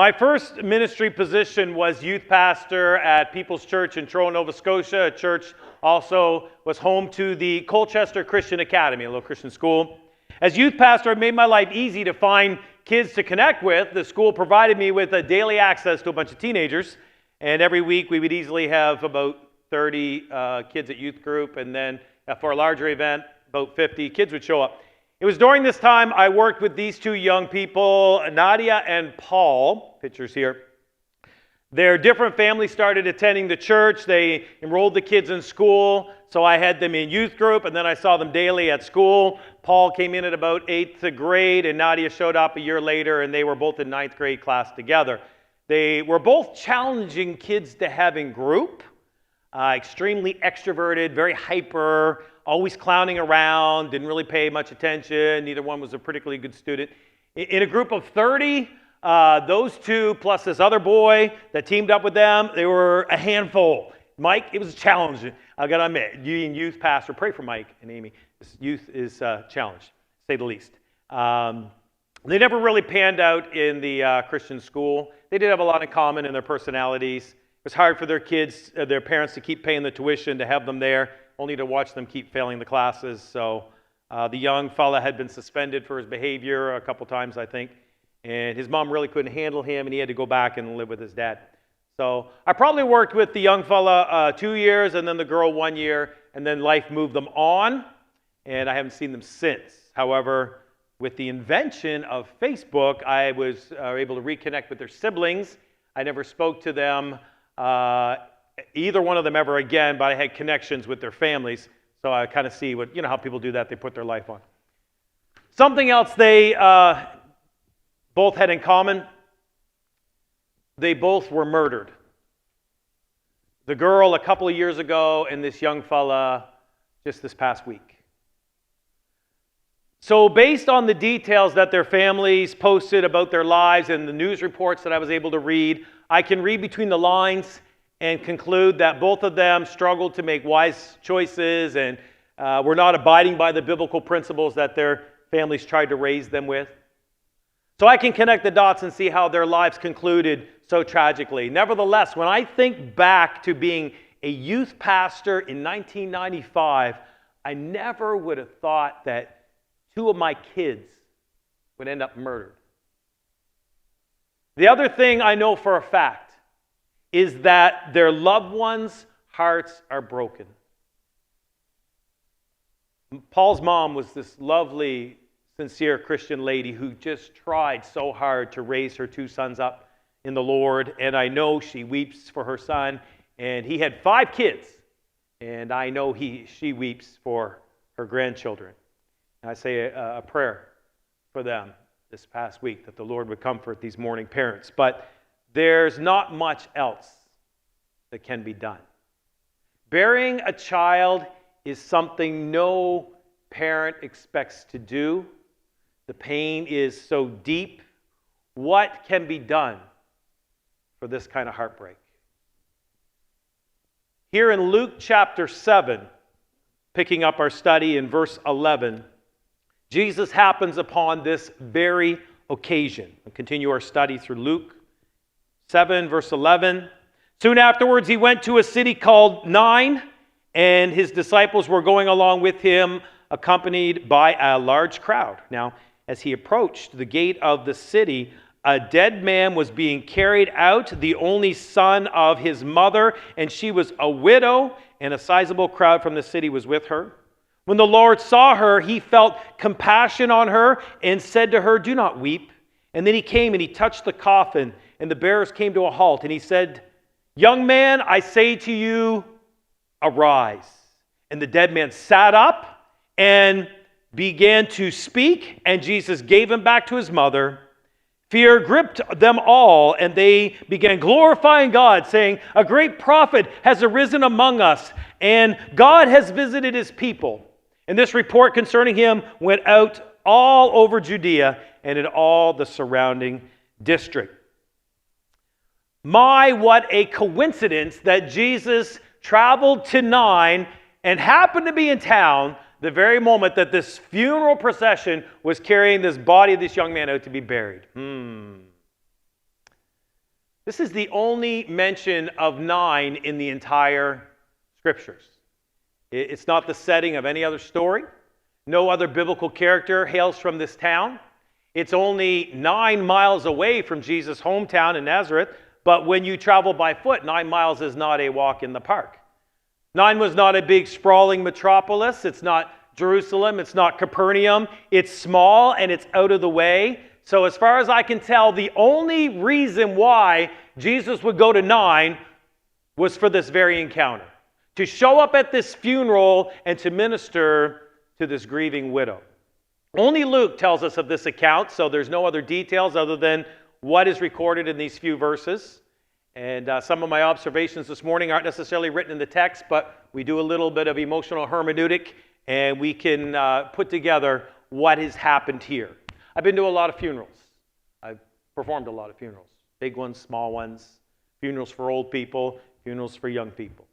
My first ministry position was youth pastor at People's Church in Truro, Nova Scotia. A church also was home to the Colchester Christian Academy, a little Christian school. As youth pastor, it made my life easy to find kids to connect with. The school provided me with a daily access to a bunch of teenagers, and every week we would easily have about 30 kids at youth group, and then for a larger event, about 50 kids would show up. It was during this time I worked with these two young people, Nadia and Paul, pictures here. Their different families started attending the church. They enrolled the kids in school, so I had them in youth group, and then I saw them daily at school. Paul came in at about 8th grade, and Nadia showed up a year later, and they were both in 9th grade class together. They were both challenging kids to have in group, extremely extroverted, very hyper, always clowning around, didn't really pay much attention. Neither one was a particularly good student. In a group of 30, those two plus this other boy that teamed up with them, they were a handful. Mike, it was a challenge. I got to admit, being youth pastor, pray for Mike and Amy. This youth is a challenge, to say the least. They never really panned out in the Christian school. They did have a lot in common in their personalities. It was hard for their kids, their parents to keep paying the tuition, to have them there, only to watch them keep failing the classes. So the young fella had been suspended for his behavior a couple times, I think, and his mom really couldn't handle him, and he had to go back and live with his dad. So I probably worked with the young fella 2 years, and then the girl 1 year, and then life moved them on, and I haven't seen them since. However, with the invention of Facebook, I was able to reconnect with their siblings. I never spoke to them, either one of them ever again, but I had connections with their families, so I kind of see what, how people do that. They put their life on. Something else they both had in common, they both were murdered. The girl a couple of years ago, and this young fella just this past week. So based on the details that their families posted about their lives and the news reports that I was able to read, I can read between the lines and conclude that both of them struggled to make wise choices and were not abiding by the biblical principles that their families tried to raise them with. So I can connect the dots and see how their lives concluded so tragically. Nevertheless, when I think back to being a youth pastor in 1995, I never would have thought that two of my kids would end up murdered. The other thing I know for a fact is that their loved ones' hearts are broken. Paul's mom was this lovely, sincere Christian lady who just tried so hard to raise her two sons up in the Lord, and I know she weeps for her son, and he had 5 kids, and I know she weeps for her grandchildren. And I say a prayer for them this past week, that the Lord would comfort these mourning parents. But there's not much else that can be done. Burying a child is something no parent expects to do. The pain is so deep. What can be done for this kind of heartbreak? Here in Luke chapter 7, picking up our study in verse 11, Jesus happens upon this very occasion. We'll continue our study through Luke 7, verse 11. Soon afterwards, he went to a city called Nain, and his disciples were going along with him, accompanied by a large crowd. Now, as he approached the gate of the city, a dead man was being carried out, the only son of his mother, and she was a widow, and a sizable crowd from the city was with her. When the Lord saw her, he felt compassion on her and said to her, "Do not weep." And then he came and he touched the coffin, and the bearers came to a halt, and he said, "Young man, I say to you, arise." And the dead man sat up and began to speak, and Jesus gave him back to his mother. Fear gripped them all, and they began glorifying God, saying, "A great prophet has arisen among us, and God has visited his people." And this report concerning him went out all over Judea and in all the surrounding district. My, what a coincidence that Jesus traveled to Nain and happened to be in town the very moment that this funeral procession was carrying this body of this young man out to be buried. This is the only mention of 9 in the entire Scriptures. It's not the setting of any other story. No other biblical character hails from this town. It's only 9 miles away from Jesus' hometown in Nazareth, but when you travel by foot, 9 miles is not a walk in the park. 9 was not a big sprawling metropolis. It's not Jerusalem. It's not Capernaum. It's small and it's out of the way. So as far as I can tell, the only reason why Jesus would go to 9 was for this very encounter. To show up at this funeral and to minister to this grieving widow. Only Luke tells us of this account, so there's no other details other than what is recorded in these few verses. And some of my observations this morning aren't necessarily written in the text, but we do a little bit of emotional hermeneutic, and we can put together what has happened here. I've been to a lot of funerals. I've performed a lot of funerals. Big ones, small ones, funerals for old people, funerals for young people.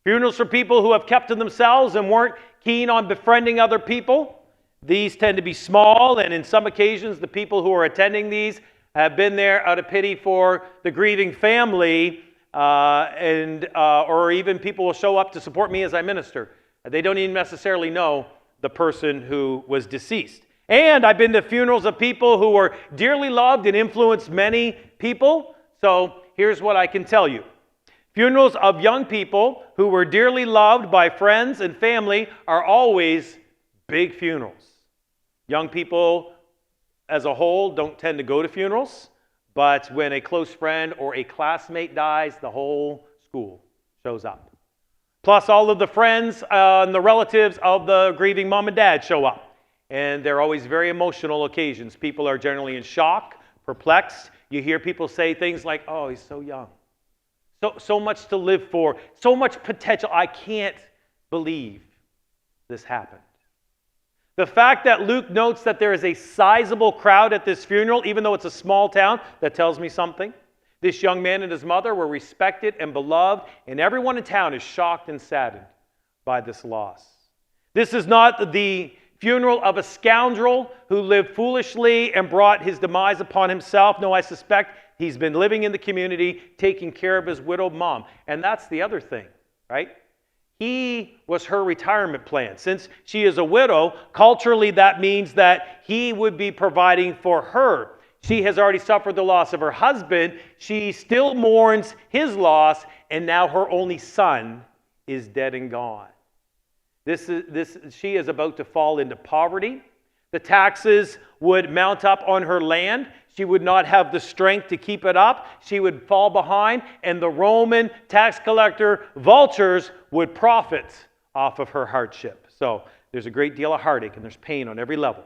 Funerals for people who have kept to themselves and weren't keen on befriending other people. These tend to be small, and in some occasions, the people who are attending these have been there out of pity for the grieving family, or even people will show up to support me as I minister. They don't even necessarily know the person who was deceased. And I've been to funerals of people who were dearly loved and influenced many people. So here's what I can tell you. Funerals of young people who were dearly loved by friends and family are always big funerals. Young people as a whole don't tend to go to funerals, but when a close friend or a classmate dies, the whole school shows up. Plus all of the friends and the relatives of the grieving mom and dad show up. And they're always very emotional occasions. People are generally in shock, perplexed. You hear people say things like, "Oh, he's so young. So much to live for, so much potential. I can't believe this happened." The fact that Luke notes that there is a sizable crowd at this funeral, even though it's a small town, that tells me something. This young man and his mother were respected and beloved, and everyone in town is shocked and saddened by this loss. This is not the funeral of a scoundrel who lived foolishly and brought his demise upon himself. No, I suspect he's been living in the community, taking care of his widowed mom. And that's the other thing, right? He was her retirement plan. Since she is a widow, culturally that means that he would be providing for her. She has already suffered the loss of her husband. She still mourns his loss, and now her only son is dead and gone. She is about to fall into poverty. The taxes would mount up on her land. She would not have the strength to keep it up. She would fall behind, and the Roman tax collector vultures would profit off of her hardship. So there's a great deal of heartache, and there's pain on every level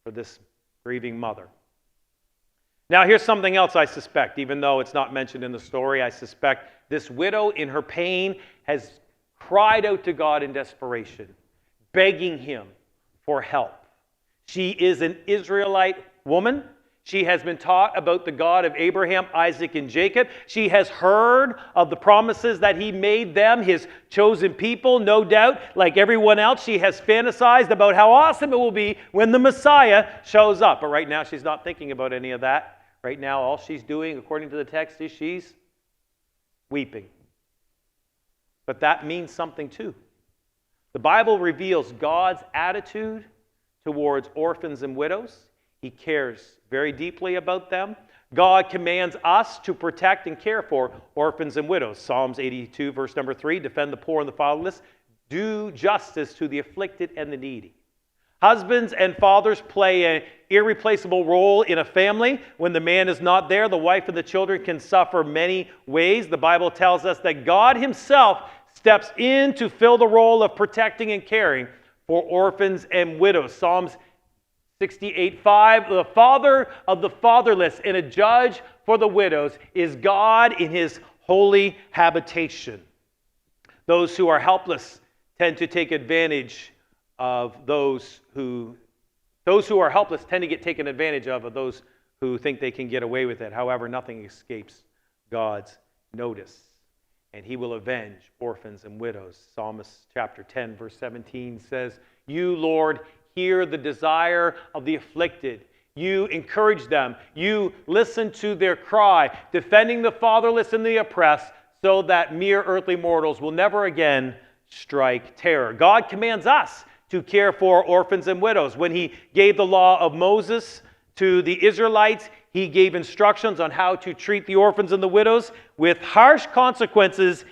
for this grieving mother. Now here's something else I suspect, even though it's not mentioned in the story. I suspect this widow in her pain has cried out to God in desperation, begging him for help. She is an Israelite woman. She has been taught about the God of Abraham, Isaac, and Jacob. She has heard of the promises that he made them, his chosen people. No doubt, like everyone else, she has fantasized about how awesome it will be when the Messiah shows up. But right now, she's not thinking about any of that. Right now, all she's doing, according to the text, is she's weeping. But that means something too. The Bible reveals God's attitude towards orphans and widows. He cares very deeply about them. God commands us to protect and care for orphans and widows. Psalms 82, verse number 3, defend the poor and the fatherless. Do justice to the afflicted and the needy. Husbands and fathers play an irreplaceable role in a family. When the man is not there, the wife and the children can suffer many ways. The Bible tells us that God himself steps in to fill the role of protecting and caring for orphans and widows. Psalms 68:5, the father of the fatherless and a judge for the widows is God in his holy habitation. Those who are helpless tend to take advantage of those who are helpless tend to get taken advantage of those who think they can get away with it. However, nothing escapes God's notice, and he will avenge orphans and widows. Psalmist chapter 10, verse 17 says, "You, Lord, hear the desire of the afflicted. You encourage them. You listen to their cry, defending the fatherless and the oppressed, so that mere earthly mortals will never again strike terror. God commands us to care for orphans and widows. When he gave the law of Moses to the Israelites, he gave instructions on how to treat the orphans and the widows with harsh consequences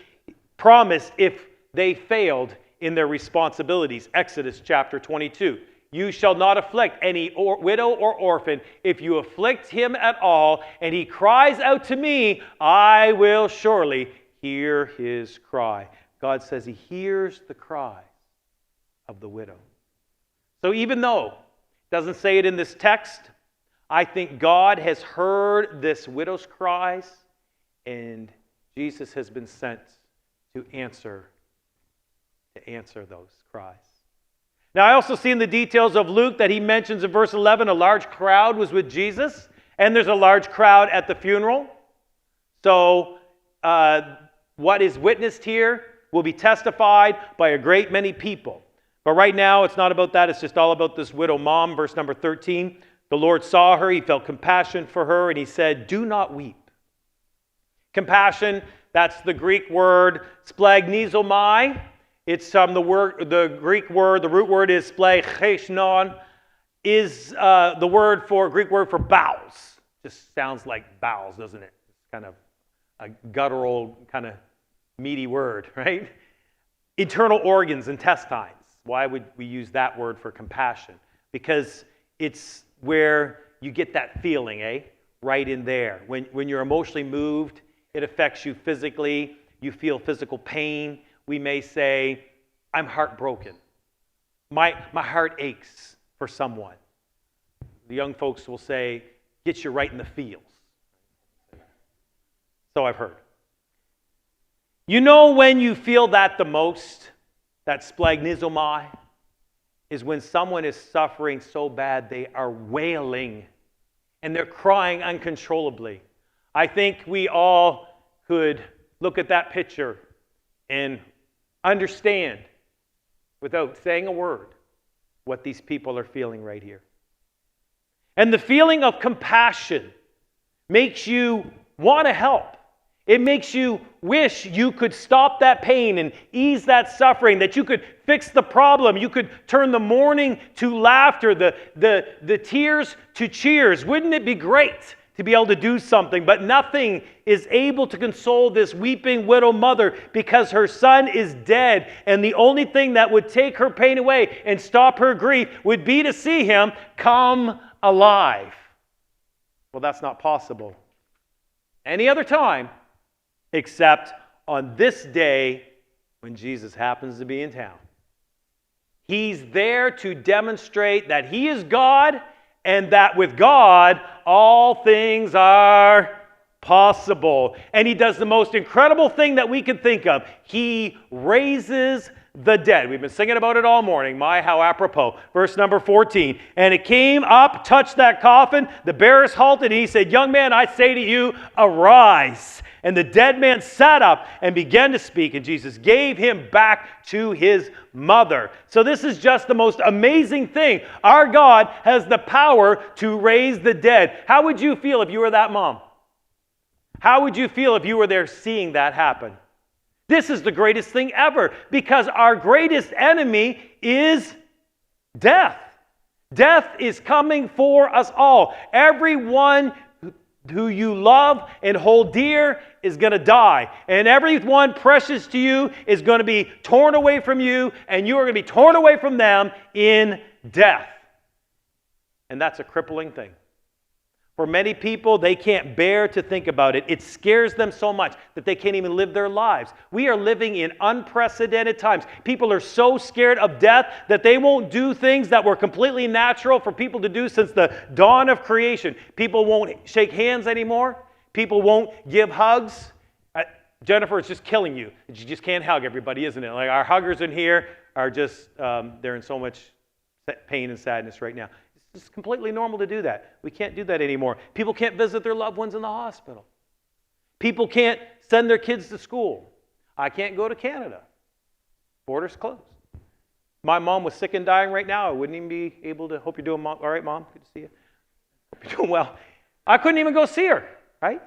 promised if they failed in their responsibilities. Exodus chapter 22. You shall not afflict any widow or orphan. If you afflict him at all, and he cries out to me, I will surely hear his cry. God says he hears the cry of the widow. So even though it doesn't say it in this text, I think God has heard this widow's cries, and Jesus has been sent to answer those cries. Now, I also see in the details of Luke that he mentions in verse 11 a large crowd was with Jesus, and there's a large crowd at the funeral. So what is witnessed here will be testified by a great many people. But right now, it's not about that. It's just all about this widow mom. Verse number 13. The Lord saw her. He felt compassion for her, and he said, do not weep. Compassion, that's the Greek word splagnizomai. It's the Greek word, the root word is splagchenon, is the word for Greek word for bowels. Just sounds like bowels, doesn't it? It's kind of a guttural, kind of meaty word, right? Internal organs, intestines. Why would we use that word for compassion? Because it's where you get that feeling, right in there. When you're emotionally moved, it affects you physically. You feel physical pain. We may say, I'm heartbroken. My heart aches for someone. The young folks will say, gets you right in the feels. So I've heard. You know when you feel that the most, that splagnizomai, is when someone is suffering so bad they are wailing and they're crying uncontrollably. I think we all could look at that picture and understand, without saying a word, what these people are feeling right here. And the feeling of compassion makes you want to help. It makes you wish you could stop that pain and ease that suffering, that you could fix the problem. You could turn the mourning to laughter, the tears to cheers. Wouldn't it be great to be able to do something? But nothing is able to console this weeping widow mother because her son is dead. And the only thing that would take her pain away and stop her grief would be to see him come alive. Well, that's not possible any other time except on this day when Jesus happens to be in town. He's there to demonstrate that he is God, and that with God, all things are possible. And he does the most incredible thing that we can think of. He raises the dead. We've been singing about it all morning. My, how apropos. Verse number 14. And it came up, touched that coffin. The bearers halted, and he said, young man, I say to you, arise. And the dead man sat up and began to speak, and Jesus gave him back to his mother. So this is just the most amazing thing. Our God has the power to raise the dead. How would you feel if you were that mom? How would you feel if you were there seeing that happen? This is the greatest thing ever, because our greatest enemy is death. Death is coming for us all. Everyone who you love and hold dear is going to die. And everyone precious to you is going to be torn away from you, and you are going to be torn away from them in death. And that's a crippling thing. For many people, they can't bear to think about it. It scares them so much that they can't even live their lives. We are living in unprecedented times. People are so scared of death that they won't do things that were completely natural for people to do since the dawn of creation. People won't shake hands anymore. People won't give hugs. Jennifer, it's just killing you. You just can't hug everybody, isn't it? Like our huggers in here are just, they're in so much pain and sadness right now. It's completely normal to do that. We can't do that anymore. People can't visit their loved ones in the hospital. People can't send their kids to school. I can't go to Canada. Borders closed. My mom was sick and dying right now. I wouldn't even be able to. Hope you're doing all right, Mom. Good to see you. Well, I couldn't even go see her, right?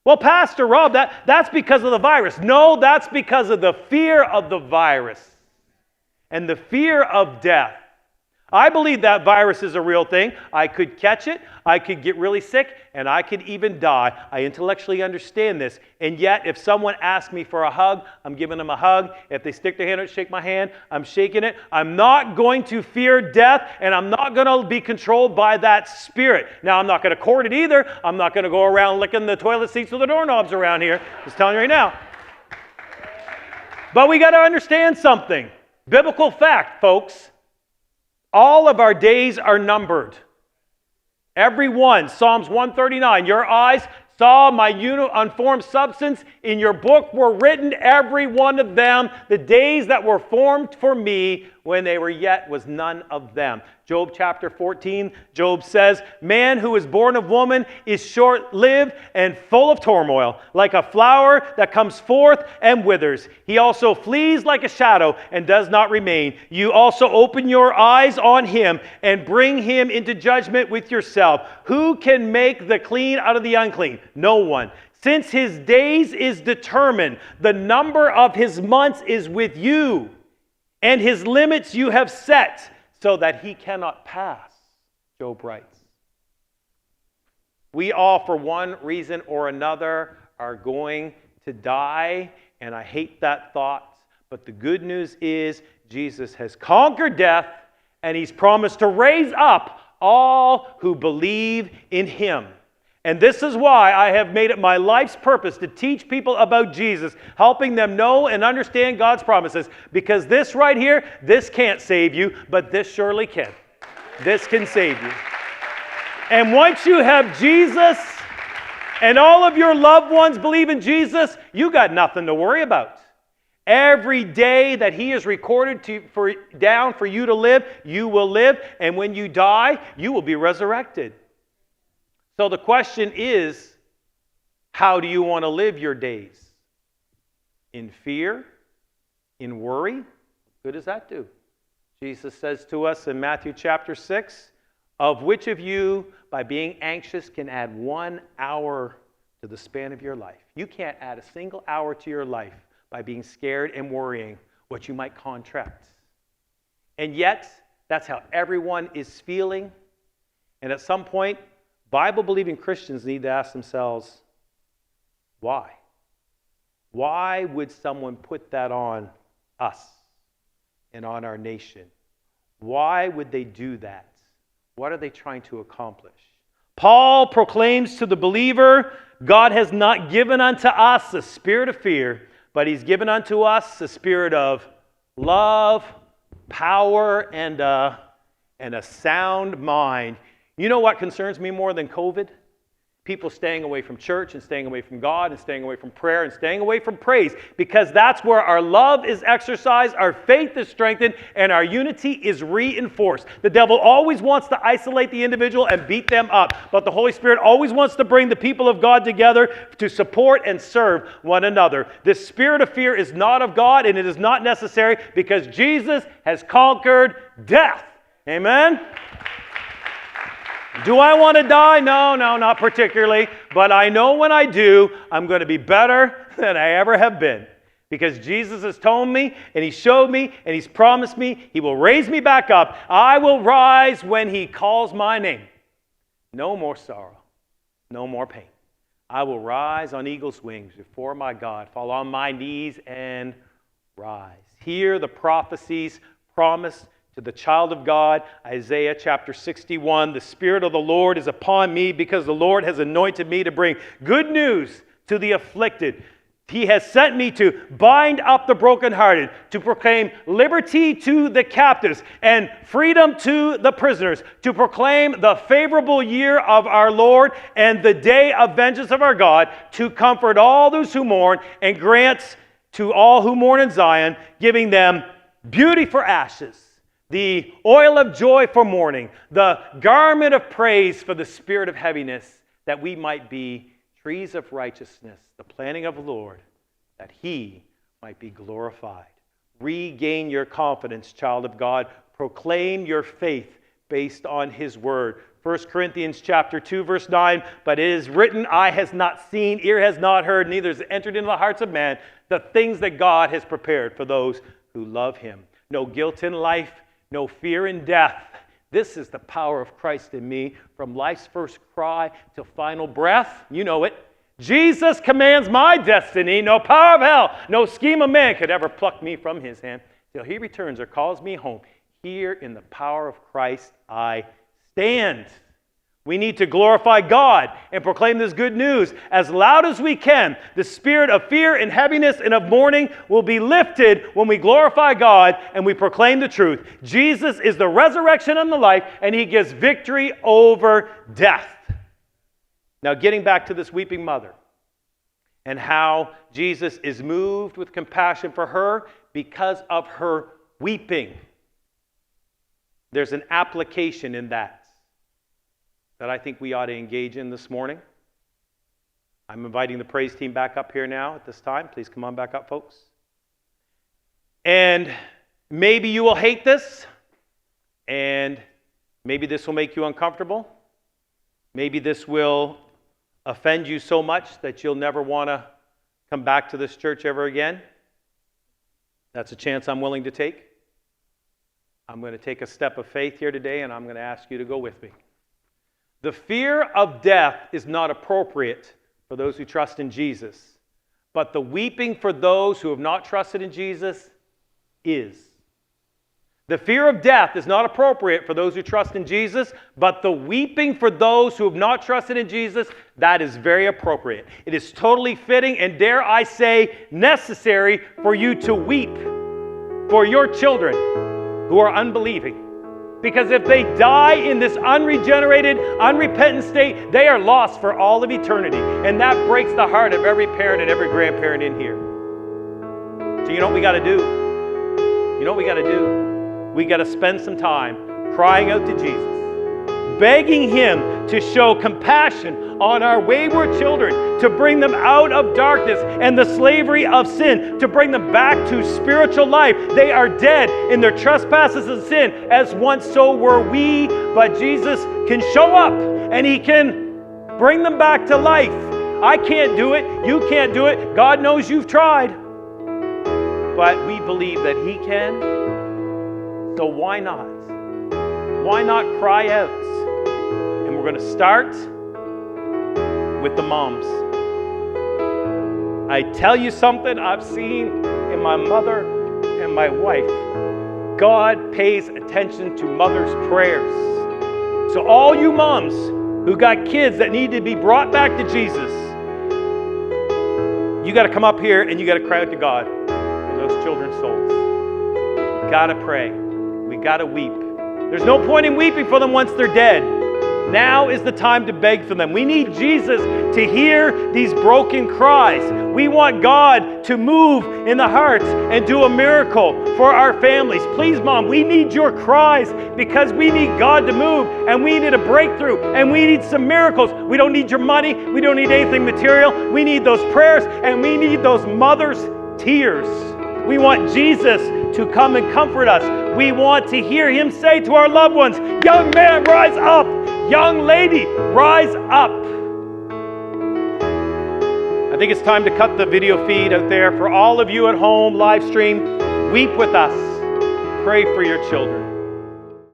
Well, Pastor Rob, that's because of the virus. No, that's because of the fear of the virus and the fear of death. I believe that virus is a real thing. I could catch it, I could get really sick, and I could even die. I intellectually understand this. And yet, if someone asks me for a hug, I'm giving them a hug. If they stick their hand out, shake my hand, I'm shaking it. I'm not going to fear death, and I'm not going to be controlled by that spirit. Now, I'm not going to court it either. I'm not going to go around licking the toilet seats with the doorknobs around here. Just telling you right now. But we got to understand something. Biblical fact, folks. All of our days are numbered. Every one. Psalms 139. Your eyes saw my unformed substance. In your book were written, every one of them. The days that were formed for me, when they were yet was none of them. Job chapter 14, Job says, man who is born of woman is short-lived and full of turmoil, like a flower that comes forth and withers. He also flees like a shadow and does not remain. You also open your eyes on him and bring him into judgment with yourself. Who can make the clean out of the unclean? No one. Since his days is determined, the number of his months is with you, and his limits you have set, so that he cannot pass, Job writes. We all, for one reason or another, are going to die, and I hate that thought. But the good news is Jesus has conquered death, and he's promised to raise up all who believe in him. And this is why I have made it my life's purpose to teach people about Jesus, helping them know and understand God's promises. Because this right here, this can't save you, but this surely can. This can save you. And once you have Jesus and all of your loved ones believe in Jesus, you got nothing to worry about. Every day that he is recorded down for you to live, you will live. And when you die, you will be resurrected. So the question is, how do you want to live your days? In fear? In worry? What good does that do? Jesus says to us in Matthew chapter 6, of which of you, by being anxious, can add 1 hour to the span of your life? You can't add a single hour to your life by being scared and worrying what you might contract. And yet, that's how everyone is feeling. And at some point, Bible-believing Christians need to ask themselves, why? Why would someone put that on us and on our nation? Why would they do that? What are they trying to accomplish? Paul proclaims to the believer, God has not given unto us a spirit of fear, but he's given unto us a spirit of love, power, and a sound mind. You know what concerns me more than COVID? People staying away from church and staying away from God and staying away from prayer and staying away from praise, because that's where our love is exercised, our faith is strengthened, and our unity is reinforced. The devil always wants to isolate the individual and beat them up, but the Holy Spirit always wants to bring the people of God together to support and serve one another. This spirit of fear is not of God, and it is not necessary, because Jesus has conquered death. Amen? Do I want to die? No, not particularly. But I know when I do, I'm going to be better than I ever have been. Because Jesus has told me, and he showed me, and he's promised me, he will raise me back up. I will rise when he calls my name. No more sorrow. No more pain. I will rise on eagle's wings before my God, fall on my knees and rise. Hear the prophecies promised to the child of God, Isaiah chapter 61, the Spirit of the Lord is upon me, because the Lord has anointed me to bring good news to the afflicted. He has sent me to bind up the brokenhearted, to proclaim liberty to the captives and freedom to the prisoners, to proclaim the favorable year of our Lord and the day of vengeance of our God, to comfort all those who mourn and grant to all who mourn in Zion, giving them beauty for ashes, the oil of joy for mourning, the garment of praise for the spirit of heaviness, that we might be trees of righteousness, the planting of the Lord, that he might be glorified. Regain your confidence, child of God. Proclaim your faith based on his word. 1 Corinthians chapter 2, verse 9, but it is written, eye has not seen, ear has not heard, neither has entered into the hearts of man, the things that God has prepared for those who love him. No guilt in life, no fear in death. This is the power of Christ in me, from life's first cry till final breath. You know it. Jesus commands my destiny. No power of hell, no scheme of man could ever pluck me from his hand till he returns or calls me home. Here in the power of Christ I stand. We need to glorify God and proclaim this good news as loud as we can. The spirit of fear and heaviness and of mourning will be lifted when we glorify God and we proclaim the truth. Jesus is the resurrection and the life, and he gives victory over death. Now, getting back to this weeping mother and how Jesus is moved with compassion for her because of her weeping. There's an application in that I think we ought to engage in this morning. I'm inviting the praise team back up here now at this time. Please come on back up, folks. And maybe you will hate this, and maybe this will make you uncomfortable. Maybe this will offend you so much that you'll never want to come back to this church ever again. That's a chance I'm willing to take. I'm going to take a step of faith here today, and I'm going to ask you to go with me. The fear of death is not appropriate for those who trust in Jesus, but the weeping for those who have not trusted in Jesus is. The fear of death is not appropriate for those who trust in Jesus, but the weeping for those who have not trusted in Jesus, that is very appropriate. It is totally fitting and, dare I say, necessary for you to weep for your children who are unbelieving. Because if they die in this unregenerated, unrepentant state, they are lost for all of eternity. And that breaks the heart of every parent and every grandparent in here. So you know what we got to do? You know what we got to do? We got to spend some time crying out to Jesus, begging him to show compassion on our wayward children, to bring them out of darkness and the slavery of sin, to bring them back to spiritual life. They are dead in their trespasses and sin, as once so were we, but Jesus can show up and he can bring them back to life. I can't do it. You can't do it. God knows you've tried. But we believe that he can. So why not? Why not cry out? And we're going to start with the moms. I tell you something I've seen in my mother and my wife. God pays attention to mothers' prayers. So all you moms who got kids that need to be brought back to Jesus, you got to come up here and you got to cry out to God for those children's souls. We got to pray. We got to weep. There's no point in weeping for them once they're dead. Now is the time to beg for them. We need Jesus to hear these broken cries. We want God to move in the hearts and do a miracle for our families. Please, Mom, we need your cries because we need God to move and we need a breakthrough and we need some miracles. We don't need your money. We don't need anything material. We need those prayers and we need those mothers' tears. We want Jesus to come and comfort us. We want to hear him say to our loved ones, young man, rise up. Young lady, rise up. I think it's time to cut the video feed out there. For all of you at home, live stream, weep with us. Pray for your children.